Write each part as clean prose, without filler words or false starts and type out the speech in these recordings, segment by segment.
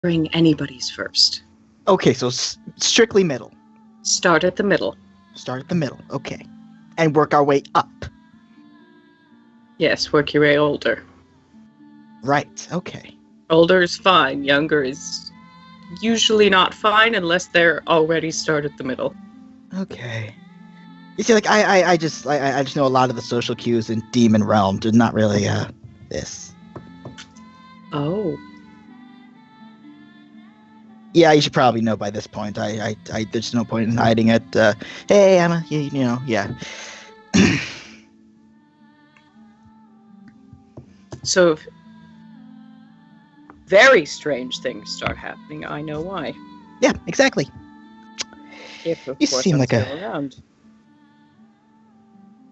Bring anybody's first. Okay, so strictly middle. Start at the middle. Start at the middle, okay. And work our way up. Yes, work your way older. Right, okay. Older is fine. Younger is usually not fine unless they're already start at the middle. Okay. You see, like, I just know a lot of the social cues in Demon Realm. They're not really, this. Oh. Yeah, you should probably know by this point. There's no point in hiding it. Hey, I'm yeah. So if very strange things start happening, I know why. Yeah, exactly. If, of You course, seem I'm like still around.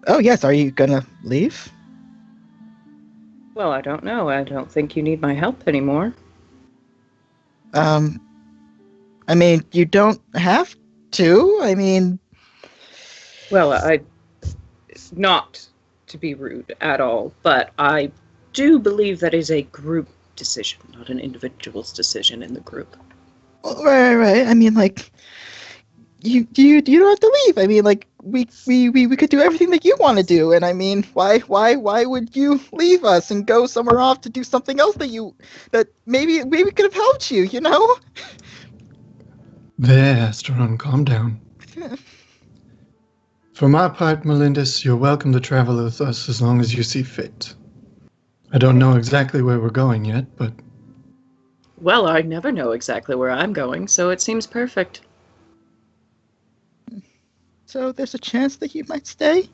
Oh, yes, are you gonna leave? Well, I don't know. I don't think you need my help anymore. I mean, you don't have to. I mean... Well, not to be rude at all, but I do believe that is a group decision, not an individual's decision in the group. Right. I mean, like, you don't have to leave. I mean, like, we could do everything that you want to do, and I mean, why would you leave us and go somewhere off to do something else that maybe could have helped you, you know? There, Astron, calm down. For my part, Melindis, you're welcome to travel with us as long as you see fit. I don't know exactly where we're going yet, but... Well, I never know exactly where I'm going, so it seems perfect. So there's a chance that you might stay?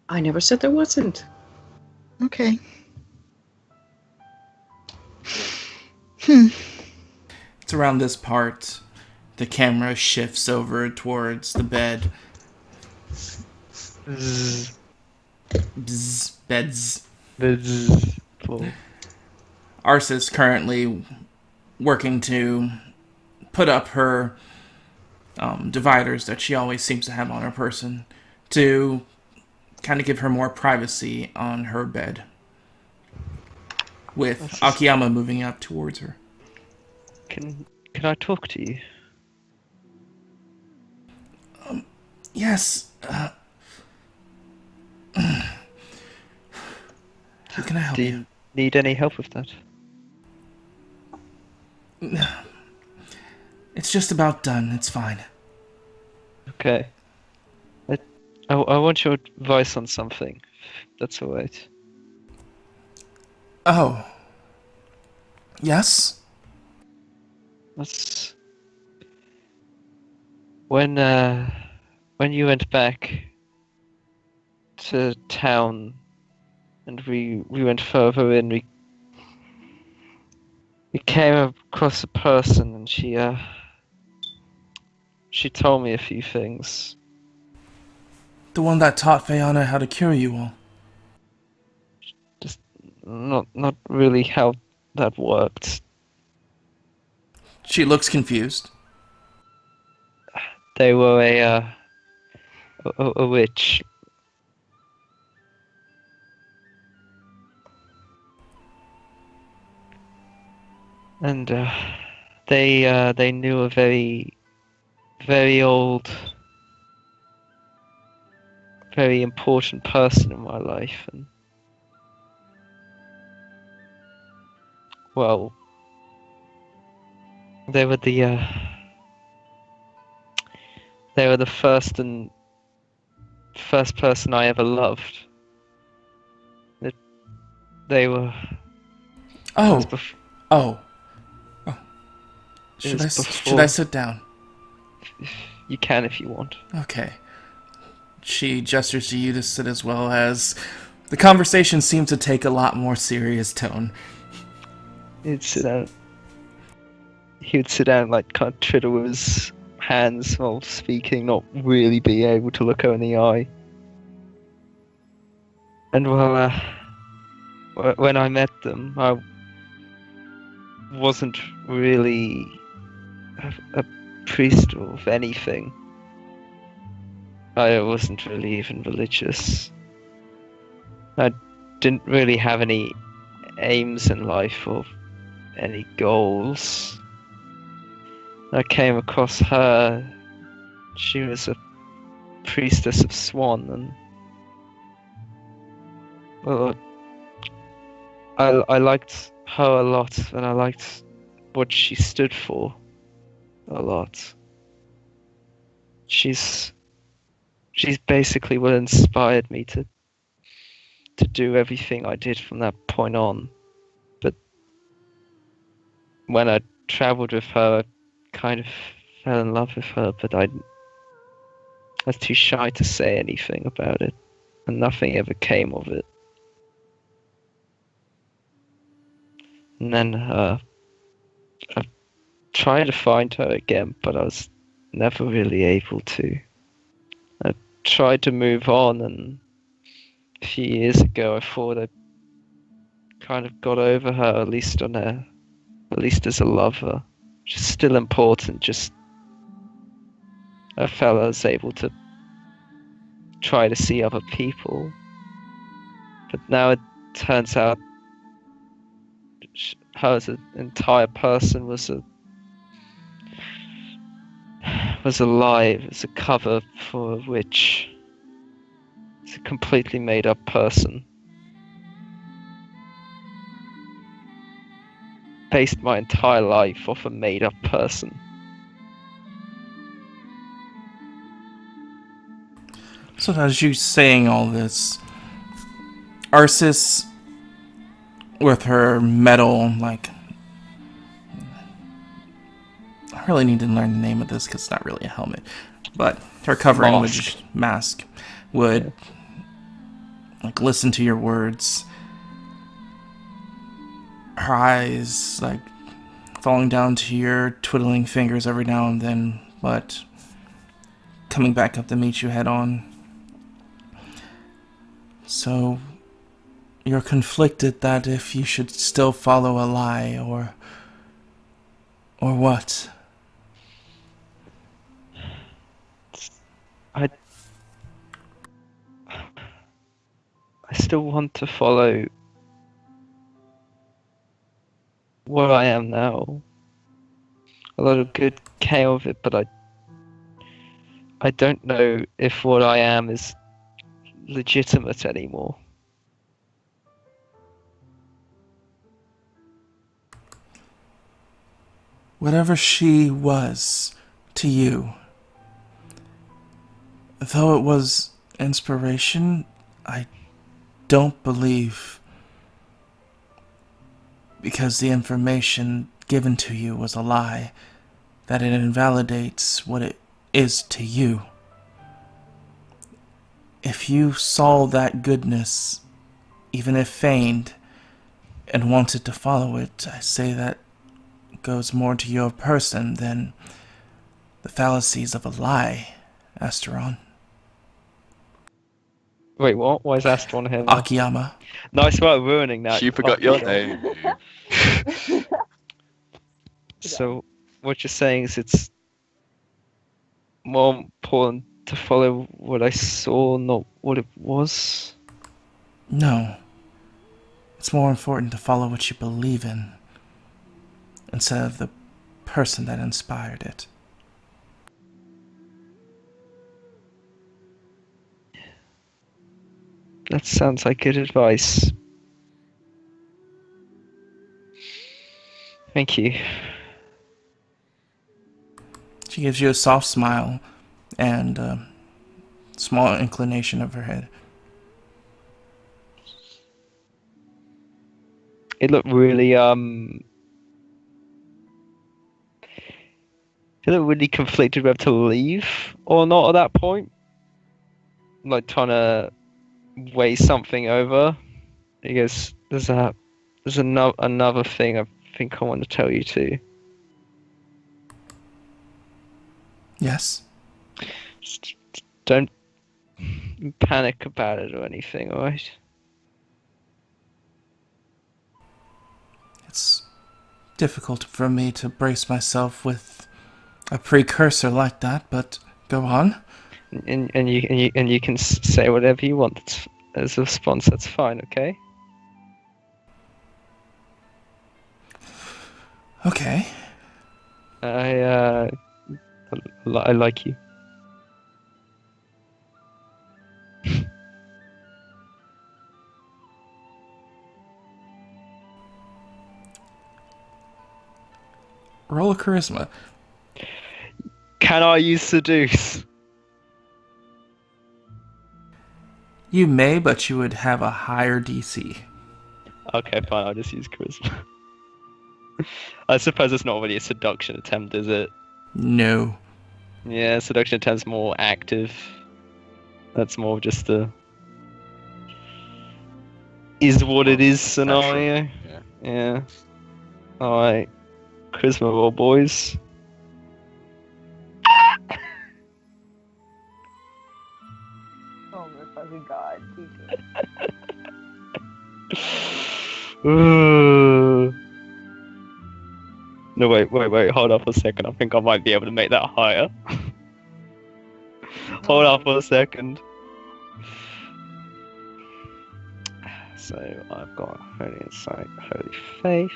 I never said there wasn't. Okay. It's around this part. The camera shifts over towards the bed. Bzz. Beds. Arsa's currently working to put up her dividers that she always seems to have on her person to kind of give her more privacy on her bed. With Akiyama moving up towards her. Can I talk to you? Yes. How can I help you? Do you need any help with that? It's just about done. It's fine. Okay. I want your advice on something. That's alright. Oh. Yes? That's... When you went back to town and we went further in, we came across a person and she told me a few things. The one that taught Fayana how to cure you all. Just not really how that worked. She looks confused. They were a witch. And they knew a very, very old, very important person in my life, and well, they were the first person I ever loved. They were. Oh. Oh. It was Should I sit down? You can if you want. Okay. She gestures to you to sit as well as the conversation seems to take a lot more serious tone. He'd sit down. He would sit down, like, kind of twiddle his hands while speaking, not really be able to look her in the eye. And well, when I met them, I wasn't really a priest of anything. I wasn't really even religious. I didn't really have any aims in life or any goals. I came across her. She was a priestess of Swan, and well, I liked her a lot, and I liked what she stood for a lot. She's basically what inspired me to do everything I did from that point on. But when I traveled with her, I kind of fell in love with her, but I was too shy to say anything about it, and nothing ever came of it. And then I tried to find her again, but I was never really able to. I tried to move on, and a few years ago I thought I kind of got over her, at least as a lover, which is still important. Just I felt I was able to try to see other people, but now it turns out her as an entire person was a lie. It was a cover for a witch. It's a completely made up person. Based my entire life off a made up person. So as you saying all this, Arsis, with her metal, like, I really need to learn the name of this because it's not really a helmet, but her covering mask would like listen to your words. Her eyes like falling down to your twiddling fingers every now and then, but coming back up to meet you head on. So you're conflicted that if you should still follow a lie or what? I still want to follow what I am now. A lot of good came of it, but I don't know if what I am is legitimate anymore. Whatever she was to you, though it was inspiration, I don't believe, because the information given to you was a lie, that it invalidates what it is to you. If you saw that goodness, even if feigned, and wanted to follow it, I say that goes more to your person than the fallacies of a lie, Asteron. Wait, what? Why is Astron here? Akiyama. Nice about ruining that. You forgot your name. So, what you're saying is it's more important to follow what I saw, not what it was? No. It's more important to follow what you believe in, instead of the person that inspired it. That sounds like good advice. Thank you. She gives you a soft smile and a small inclination of her head. It looked really conflicted whether to leave or not at that point. Like trying to weigh something over. He goes, there's another thing I think I want to tell you too. Yes? Just don't panic about it or anything, alright? It's difficult for me to brace myself with a precursor like that, but go on. And you can say whatever you want as a response. That's fine, okay? Okay. I like you. Roll a charisma. Can I use seduce? You may, but you would have a higher DC. Okay, fine. I'll just use charisma. I suppose it's not really a seduction attempt, is it? No. Yeah, seduction attempt's more active. That's more of just a is what it is scenario. Yeah. Alright. Charisma roll, boys. Oh my fucking god, Jesus. No, wait, hold on for a second. I think I might be able to make that higher. Hold on for a second. So, I've got Holy Insight, Holy Faith.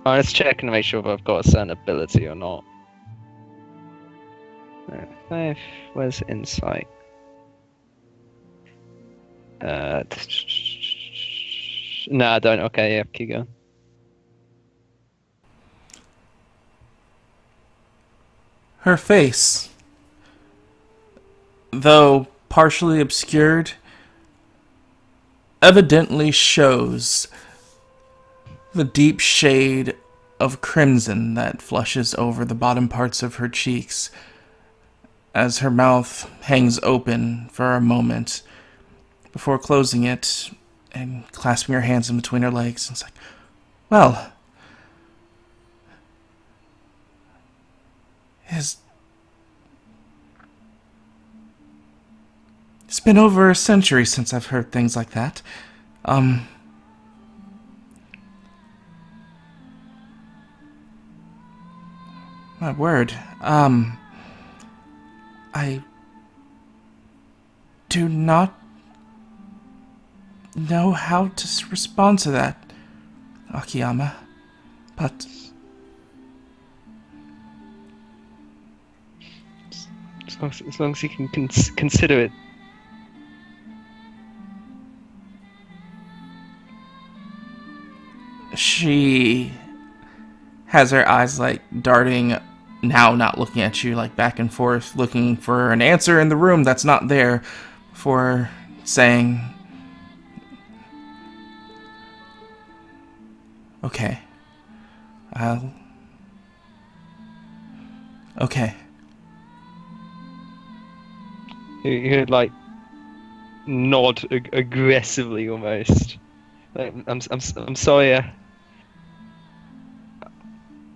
Let's check and make sure if I've got a certain ability or not. Faith, where's Insight? No, I don't. Okay, yeah, keep going. Her face, though partially obscured, evidently shows the deep shade of crimson that flushes over the bottom parts of her cheeks as her mouth hangs open for a moment before closing it and clasping her hands in between her legs. It's like, well, it's been over a century since I've heard things like that. My word. I do not know how to respond to that, Akiyama, but as long as you can consider it. she has her eyes like darting, now not looking at you, like back and forth, looking for an answer in the room that's not there, before saying, okay, okay. You'd like nod aggressively almost. Like, I'm sorry.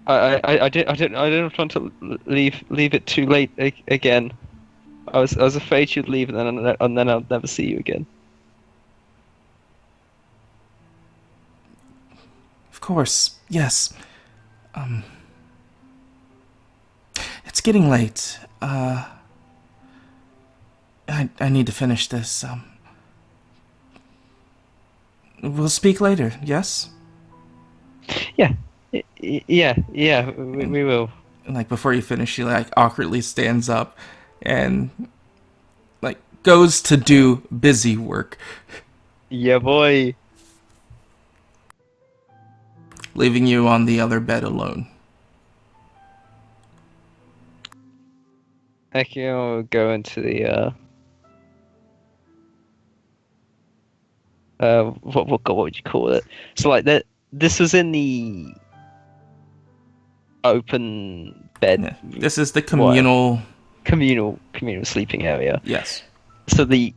I didn't want to leave it too late again. I was afraid you'd leave and then I'll never see you again. Of course, yes. It's getting late. I need to finish this. We'll speak later, yes? Yeah. Yeah, we will. And like before you finish, she like awkwardly stands up and like goes to do busy work. Yeah, boy. Leaving you on the other bed alone. I can go into the what would you call it? So like that. This was in the open bed. Yeah. This is the communal sleeping area. Yes. So the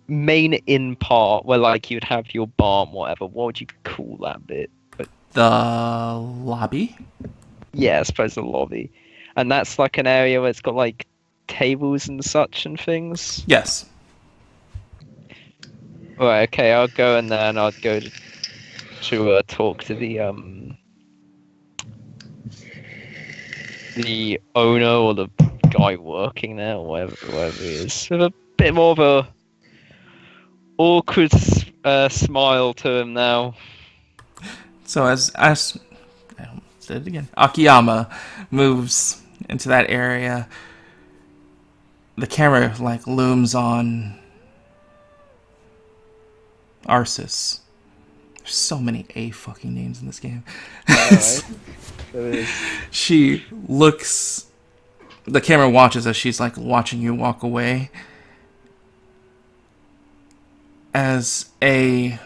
main in part where like you'd have your bar and whatever. What would you call that bit? The lobby? Yeah, I suppose the lobby. And that's like an area where it's got like tables and such and things. Yes. Right, okay, I'll go in there and I'll go to talk to the owner or the guy working there or whatever he is. With a bit more of a awkward smile to him now. So as I said it again, Akiyama moves into that area, the camera like looms on Arceus. There's so many A fucking names in this game. Alright. There is. She looks. The camera watches as she's like watching you walk away. As a.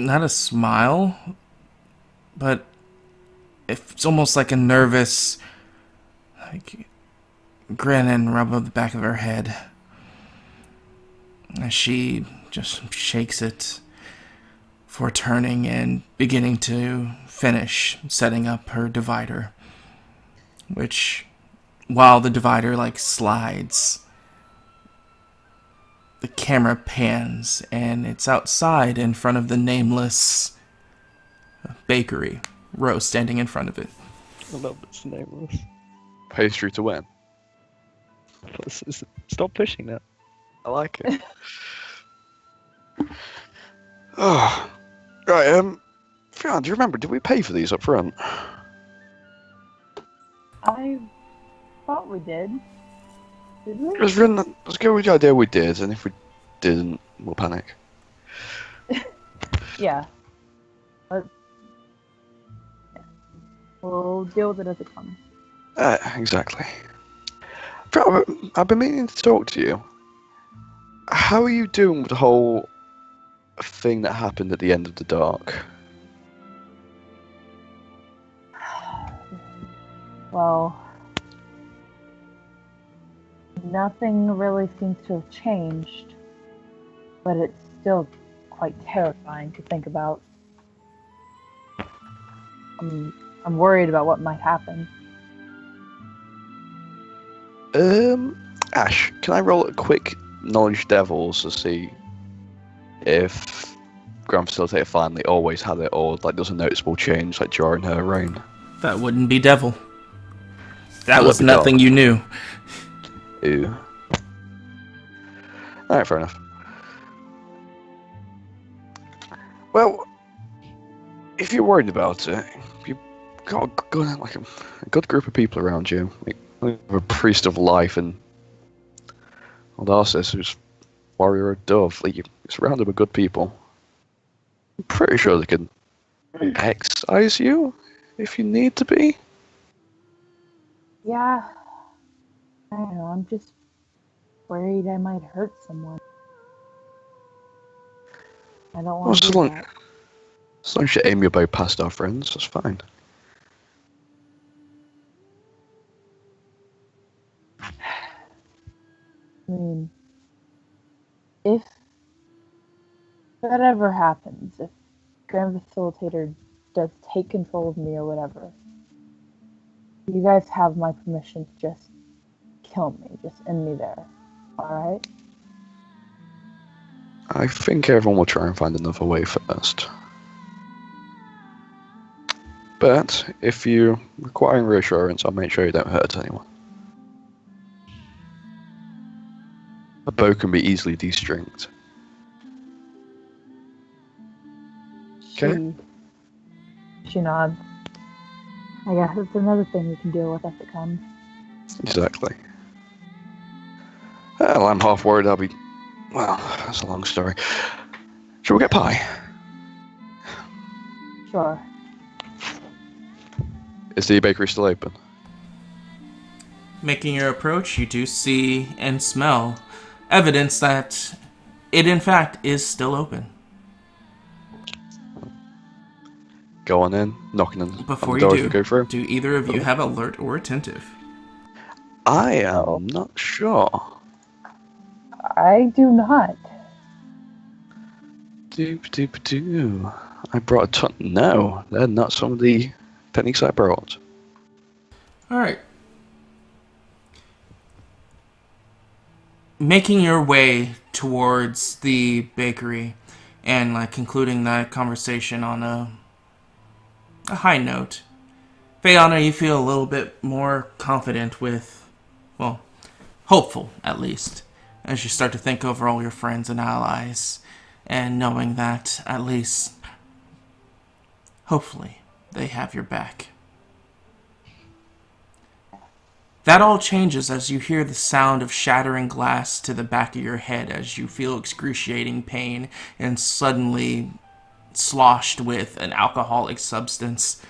Not a smile, but it's almost like a nervous like grin and rub of the back of her head. As she just shakes it for turning and beginning to finish setting up her divider. Which, while the divider like slides, the camera pans and it's outside in front of the nameless bakery. Rose standing in front of it. I love this nameless. Pastry to win. Stop pushing that. I like it. Oh, right. Fionn, do you remember? Did we pay for these up front? I thought we did. Did we? Let's go with the idea we did, and if we didn't, we'll panic. Yeah. Yeah. We'll deal with it as it comes. Exactly. Fionn, I've been meaning to talk to you. How are you doing with the whole thing that happened at the end of the dark? Well, nothing really seems to have changed, but it's still quite terrifying to think about. I'm worried about what might happen. Ash, can I roll a quick knowledge devils to see if Grand Facilitator finally always had it, or like there's a noticeable change like during her reign? That wouldn't be devil. That Would was be nothing dark. you knew. Ew. Alright, fair enough. Well, if you're worried about it, you've got a good group of people around you. Like a priest of life and Audacious, who's warrior of dove. Like, you're surrounded with good people. I'm pretty sure they can excise you if you need to be. Yeah. I don't know, I'm just worried I might hurt someone. I don't Well, want to as do long, that. as long as you aim your bow past our friends, that's fine. I mean, if that ever happens, if Grand Facilitator does take control of me or whatever, you guys have my permission to just kill me, just end me there. Alright? I think everyone will try and find another way first. But if you require reassurance, I'll make sure you don't hurt anyone. A bow can be easily de-stringed. Okay. She nods. I guess it's another thing we can deal with as it comes. Exactly. Well, I'm half worried I'll be... Well, that's a long story. Shall we get pie? Sure. Is the bakery still open? Making your approach, you do see and smell evidence that it in fact is still open. Go on in, knocking on Before the you door do, as we go through. do either of you have alert or attentive? I am not sure. I do not. Doop. I brought a ton. No, they're not some of the techniques I brought. Alright. Making your way towards the bakery and like concluding that conversation on a high note. Fayana, you feel a little bit more confident with, well, hopeful at least, as you start to think over all your friends and allies, and knowing that at least hopefully they have your back. That all changes as you hear the sound of shattering glass to the back of your head as you feel excruciating pain and suddenly sloshed with an alcoholic substance.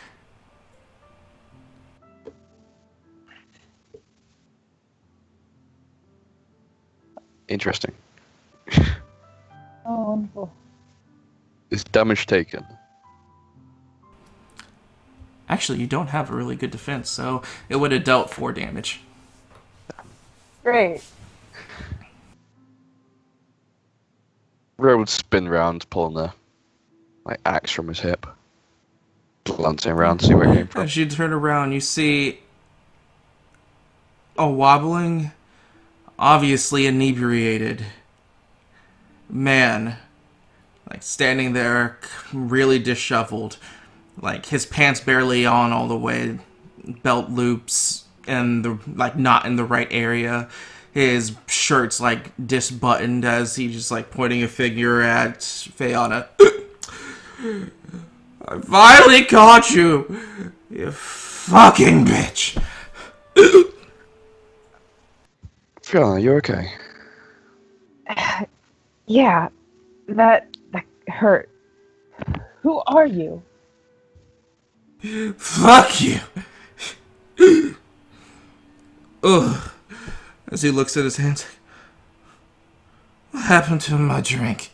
Interesting. Oh, wonderful. Is damage taken? Actually, you don't have a really good defense, so it would have dealt 4 damage. Great. Ro would spin round, pulling the axe from his hip, glancing around to see where it came from. As you turn around, you see a wobbling, obviously inebriated man, standing there, really disheveled, his pants barely on all the way, belt loops and not in the right area. His shirt's disbuttoned as he's just pointing a finger at Fiona. I finally caught you, you fucking bitch. Fiona, you okay? Yeah, that hurt. Who are you? Fuck you. Ugh. As he looks at his hands, what happened to my drink?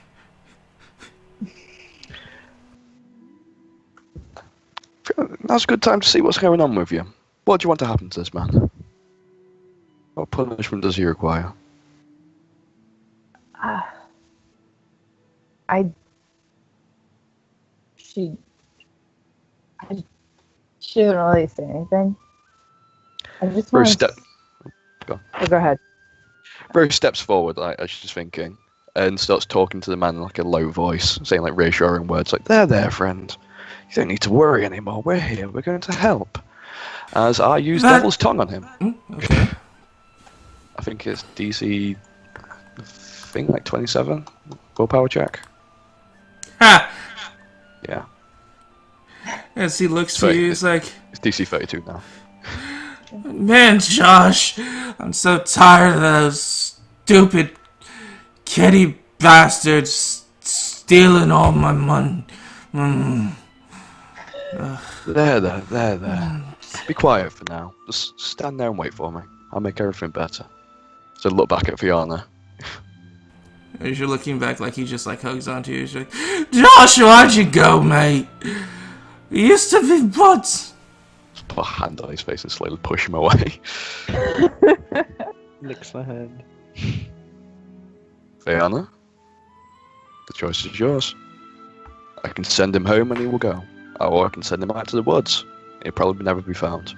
Now's a good time to see what's going on with you. What do you want to happen to this man? What punishment does he require? She didn't really say anything. I just Rose want Go. Oh, go ahead. Rose steps forward, as she's thinking, and starts talking to the man in a low voice, saying reassuring words there, friend. You don't need to worry anymore. We're here. We're going to help. As I use Devil's Tongue on him. Okay. I think it's DC, 27? Willpower check? Ha! Yeah. As he looks to you, he's like, It's DC 32 now. man, Josh, I'm so tired of those stupid kitty bastards stealing all my money. There. Be quiet for now. Just stand there and wait for me. I'll make everything better. So look back at Fiona. As you're looking back, he just hugs onto you. He's like, Josh, why'd you go, mate? You used to be buds. Just put a hand on his face and slowly push him away. Licks the hand. Fiona, the choice is yours. I can send him home and he will go. Or I can send him out to the woods. He'll probably never be found.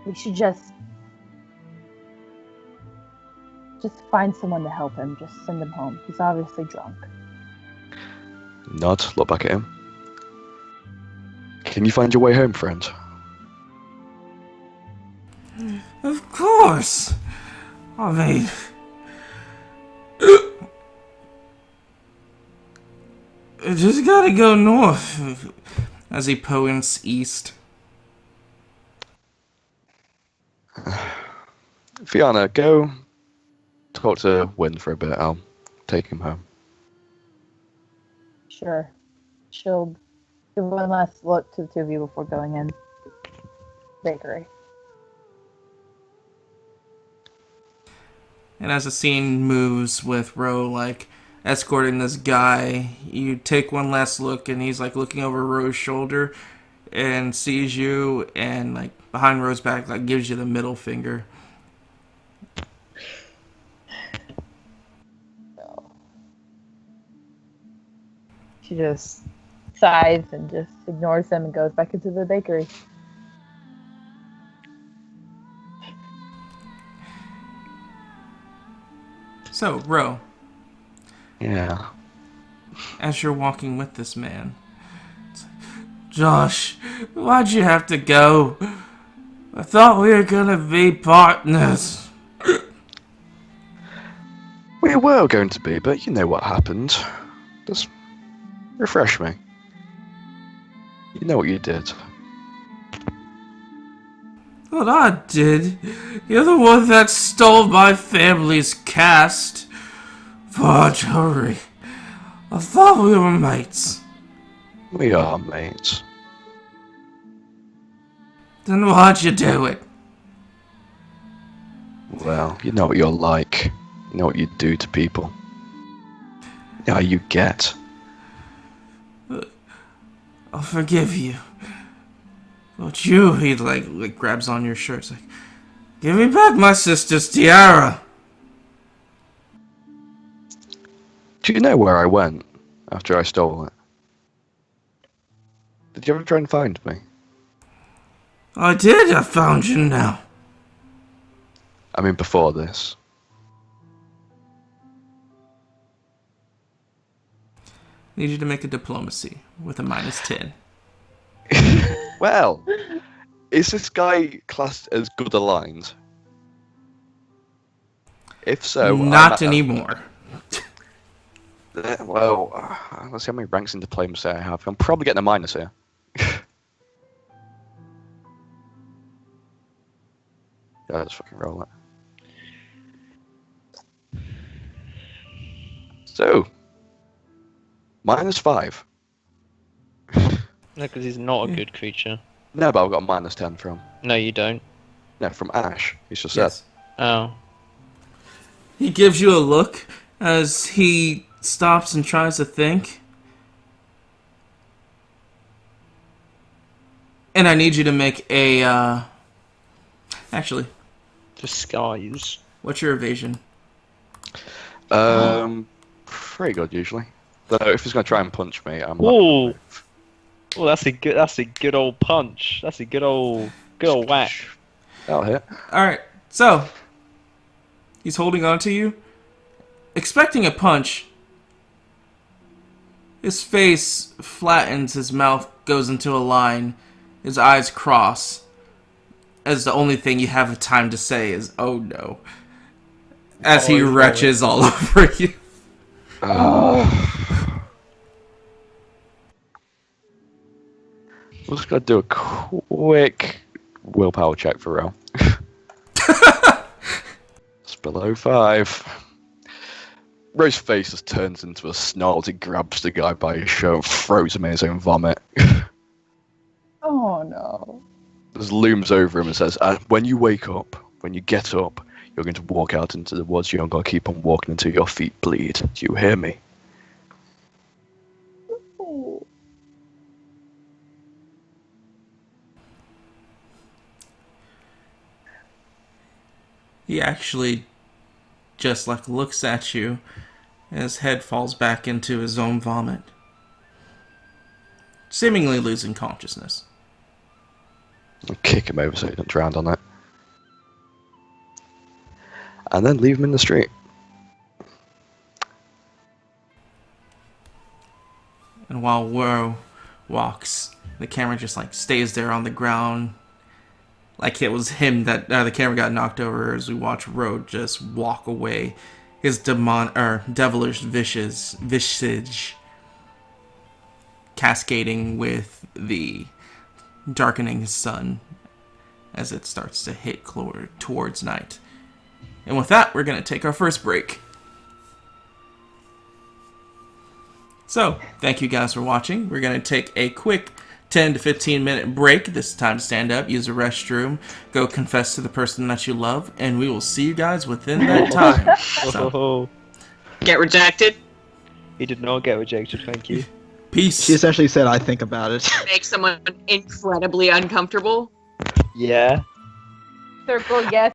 We should just find someone to help him. Just send him home. He's obviously drunk. Nod, look back at him. Can you find your way home, friend? Of course. I mean, I just gotta go north. As he points east. Fiona, go talk to Wynn for a bit. I'll take him home. Sure. She'll give one last look to the two of you before going in. Bakery. And as the scene moves with Ro, escorting this guy, you take one last look, and he's, looking over Ro's shoulder and sees you, and, behind Ro's back, gives you the middle finger. She just sighs and just ignores them and goes back into the bakery. So, Ro. Yeah. As you're walking with this man, Josh, why'd you have to go? I thought we were gonna be partners. We were going to be, but you know what happened. Just refresh me. You know what you did. What I did? You're the one that stole my family's cast. Marjorie, I thought we were mates. We are mates. Then why'd you do it? Well, you know what you're like. You know what you do to people. You know how you get. I'll forgive you. But you, he like grabs on your shirt. It's like, give me back my sister's tiara. Do you know where I went after I stole it? Did you ever try and find me? I did. I found you now. I mean, before this. Need you to make a diplomacy with a -10. Well, is this guy classed as good aligned? If so, Not anymore. Well, let's see how many ranks in diplomacy I have. I'm probably getting a minus here. Yeah, let's fucking roll it. So, -5. No, because he's not a good creature. No, but I've got a -10 from. No, you don't. No, from Ash. He's just Yes. said. Oh. He gives you a look as he stops and tries to think. And I need you to make a, actually, Disguise. what's your evasion? Pretty good usually. Though if he's gonna try and punch me, I'm. Ooh. Well, that's a good old punch. That's a good old whack. That'll hit. Alright, so, he's holding on to you, expecting a punch. His face flattens, his mouth goes into a line, his eyes cross, as the only thing you have time to say is, "Oh no," as he retches all over you. We're just gonna do a quick willpower check for real. It's below 5. Rose's face just turns into a snarl as he grabs the guy by his shirt and throws him in his own vomit. Oh no. Just looms over him and says, when you wake up, when you get up, you're going to walk out into the woods. You're going to keep on walking until your feet bleed. Do you hear me? Oh. He actually just looks at you, and his head falls back into his own vomit, seemingly losing consciousness. I'll kick him over so he doesn't drown on it. And then leave him in the street. And while Woe walks, the camera just stays there on the ground, like it was him that the camera got knocked over as we watch Roe just walk away, his devilish visage cascading with the darkening sun as it starts to hit towards night. And with that, we're going to take our first break. So, thank you guys for watching. We're going to take a quick 10 to 15 minute break. This is time to stand up, use a restroom, go confess to the person that you love, and we will see you guys within that time. So, Get rejected? He did not get rejected, thank you. peace. She essentially said, "I think about it." Make someone incredibly uncomfortable? Yeah. Circle yes.